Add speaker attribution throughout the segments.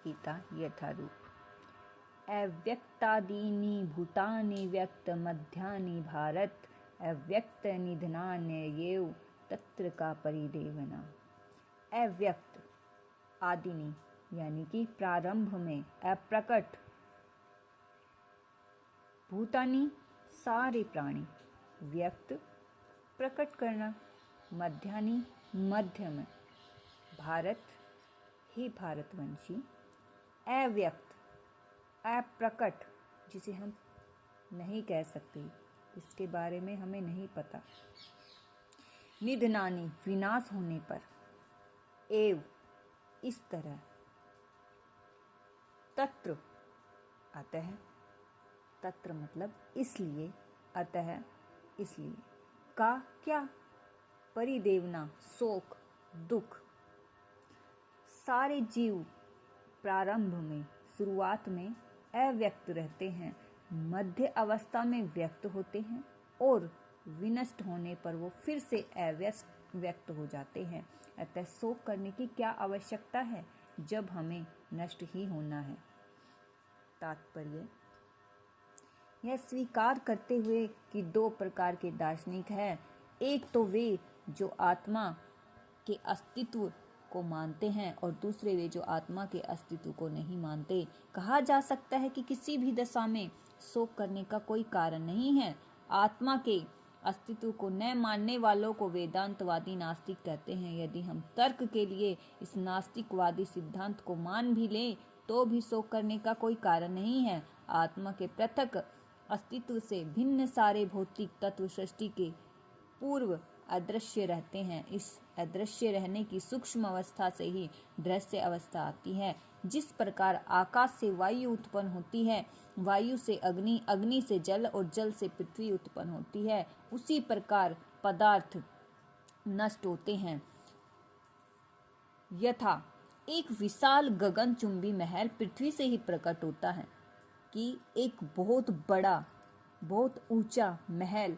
Speaker 1: गीता यथारूप। अव्यक्तादीनि भूतानि व्यक्त मध्यानि भारत, अव्यक्त निधनान्येव तत्र का परिदेवना। अव्यक्त आदिनि यानी कि प्रारंभ में, अप्रकट भूतानि सारे प्राणी, व्यक्त प्रकट करना, मध्यानि मध्य में, भारत ही भारतवंशी, अव्यक्त अप्रकट जिसे हम नहीं कह सकते, इसके बारे में हमें नहीं पता, निधनानि विनाश होने पर, एव इस तरह, तत्र अतः, तत्र मतलब इसलिए, अतः इसलिए, का क्या, परिदेवना शोक दुख। सारे जीव प्रारंभ में, शुरुआत में अव्यक्त रहते हैं, मध्य अवस्था में व्यक्त होते हैं और विनष्ट होने पर वो फिर से अव्यक्त हो जाते हैं। अतः शोक करने की क्या आवश्यकता है जब हमें नष्ट ही होना है। तात्पर्य, यह स्वीकार करते हुए कि दो प्रकार के दार्शनिक हैं, एक तो वे जो आत्मा के अस्तित्व को मानते हैं और दूसरे वे जो आत्मा के अस्तित्व को नहीं मानते। कहा जा सकता है कि किसी भी दशा में शोक करने का कोई कारण नहीं है। आत्मा के अस्तित्व को न मानने वालों को वेदांतवादी नास्तिक कहते हैं। यदि हम तर्क के लिए इस नास्तिकवादी सिद्धांत को मान भी लें तो भी शोक करने का कोई कारण नहीं है। आत्मा के पृथक अस्तित्व से भिन्न सारे भौतिक तत्व सृष्टि के पूर्व अदृश्य रहते हैं। इस अदृश्य रहने की सूक्ष्म अवस्था से ही दृश्य अवस्था आती है। जिस प्रकार आकाश से वायु उत्पन्न होती है, वायु से अग्नि, अग्नि से जल और जल से पृथ्वी उत्पन्न होती है, उसी प्रकार पदार्थ नष्ट होते हैं। यथा एक विशाल गगनचुंबी महल पृथ्वी से ही प्रकट होता है कि एक बहुत बड़ा, बहुत ऊंचा महल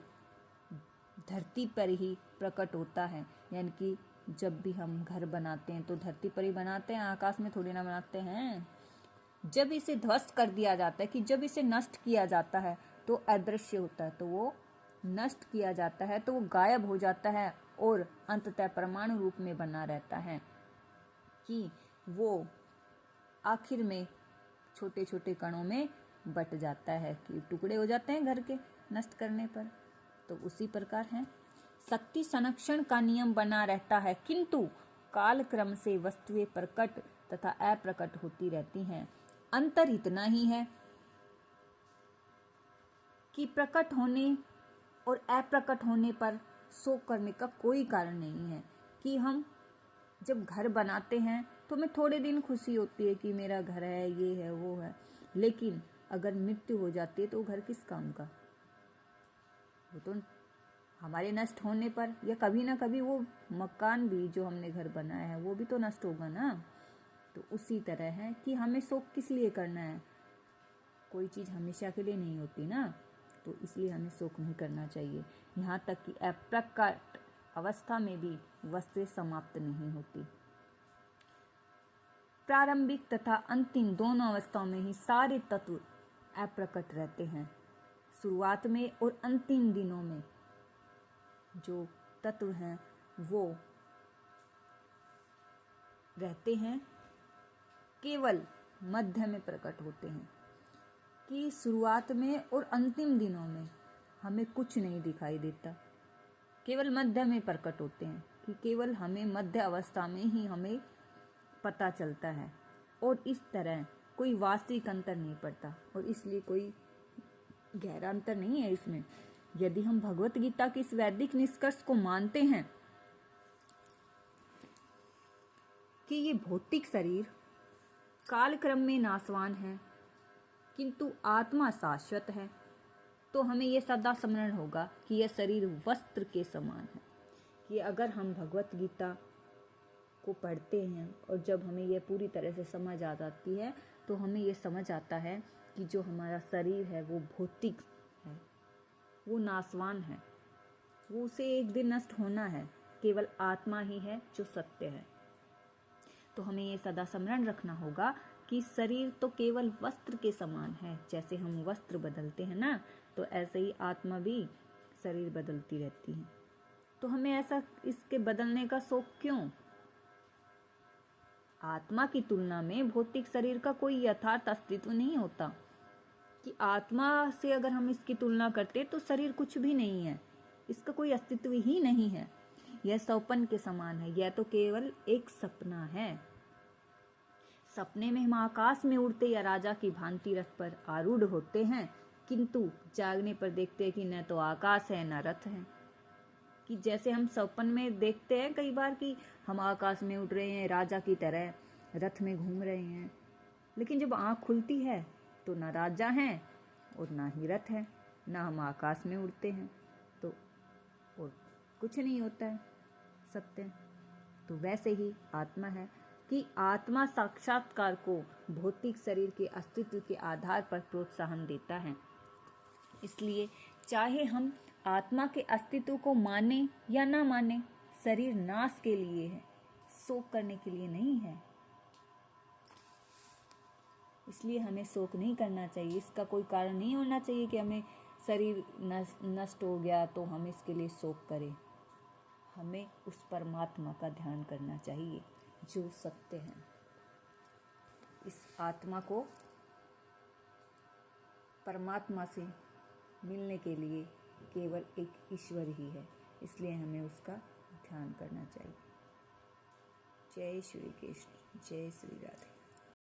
Speaker 1: धरती पर ही प्रकट होता है। यानी कि जब भी हम घर बनाते हैं तो धरती पर ही बनाते हैं, आकाश में थोड़ी ना बनाते हैं। जब इसे ध्वस्त कर दिया जाता है, कि जब इसे नष्ट किया जाता है तो अदृश्य होता है, तो वो नष्ट किया जाता है तो वो गायब हो जाता है और अंततः परमाणु रूप में बना रहता है, कि वो आखिर में छोटे छोटे कणों में बट जाता है, कि टुकड़े हो जाते हैं घर के नष्ट करने पर। तो उसी प्रकार है, शक्ति संरक्षण का नियम बना रहता है, किंतु काल क्रम से वस्तुएं प्रकट तथा अप्रकट होती रहती हैं। अंतर इतना ही है कि प्रकट होने और अप्रकट होने पर शोक करने का कोई कारण नहीं है। कि हम जब घर बनाते हैं तो हमें थोड़े दिन खुशी होती है कि मेरा घर है, ये है, वो है, लेकिन अगर मृत्यु हो जाती है तो घर किस काम का? वो तो हमारे नष्ट होने पर, या कभी ना कभी वो मकान भी जो हमने घर बनाया है वो भी तो नष्ट होगा ना। तो उसी तरह है कि हमें शोक किस लिए करना है, कोई चीज़ हमेशा के लिए नहीं होती ना, तो इसलिए हमें शोक नहीं करना चाहिए। यहाँ तक कि अप्रकट अवस्था में भी वस्तुएं समाप्त नहीं होती। प्रारंभिक तथा अंतिम दोनों अवस्थाओं में ही सारे तत्व अप्रकट रहते हैं। शुरुआत में और अंतिम दिनों में जो तत्व हैं वो रहते हैं, केवल मध्य में प्रकट होते हैं। कि शुरुआत में और अंतिम दिनों में हमें कुछ नहीं दिखाई देता, केवल मध्य में प्रकट होते हैं, कि केवल हमें मध्य अवस्था में ही हमें पता चलता है और इस तरह कोई वास्तविक अंतर नहीं पड़ता और इसलिए कोई गहरा अंतर नहीं है इसमें। यदि हम भगवत गीता के इस वैदिक निष्कर्ष को मानते हैं कि ये भौतिक शरीर कालक्रम में नाशवान है किंतु आत्मा शाश्वत है, तो हमें यह सदा स्मरण होगा कि यह शरीर वस्त्र के समान है। कि अगर हम भगवत गीता को पढ़ते हैं और जब हमें यह पूरी तरह से समझ आ जाती है तो हमें यह समझ आता है कि जो हमारा शरीर है वो भौतिक है, वो नाशवान है, वो उसे एक दिन नष्ट होना है, केवल आत्मा ही है जो सत्य है। तो हमें ये सदा स्मरण रखना होगा कि शरीर तो केवल वस्त्र के समान है। जैसे हम वस्त्र बदलते हैं ना, तो ऐसे ही आत्मा भी शरीर बदलती रहती है। तो हमें ऐसा इसके बदलने का शौक क्यों? आत्मा की तुलना में भौतिक शरीर का कोई यथार्थ अस्तित्व नहीं होता। कि आत्मा से अगर हम इसकी तुलना करते तो शरीर कुछ भी नहीं है, इसका कोई अस्तित्व ही नहीं है। यह स्वप्न के समान है, यह तो केवल एक सपना है। सपने में हम आकाश में उड़ते या राजा की भांति रथ पर आरूढ़ होते हैं, किंतु जागने पर देखते हैं कि न तो आकाश है न रथ है। कि जैसे हम सपन में देखते हैं कई बार कि हम आकाश में उड़ रहे हैं, राजा की तरह रथ में घूम रहे हैं, लेकिन जब आँख खुलती है तो ना राजा हैं और ना ही रथ है, ना हम आकाश में उड़ते हैं, तो और कुछ नहीं होता है सत्य। तो वैसे ही आत्मा है कि आत्मा साक्षात्कार को भौतिक शरीर के अस्तित्व के आधार पर प्रोत्साहन देता है। इसलिए चाहे हम आत्मा के अस्तित्व को माने या ना माने, शरीर नाश के लिए है, शोक करने के लिए नहीं है। इसलिए हमें शोक नहीं करना चाहिए। इसका कोई कारण नहीं होना चाहिए कि हमें शरीर नष्ट हो गया तो हम इसके लिए शोक करें। हमें उस परमात्मा का ध्यान करना चाहिए जो सत्य है। इस आत्मा को परमात्मा से मिलने के लिए केवल एक ईश्वर ही है, इसलिए हमें उसका ध्यान करना चाहिए। जय श्री कृष्ण, जय श्री राधे।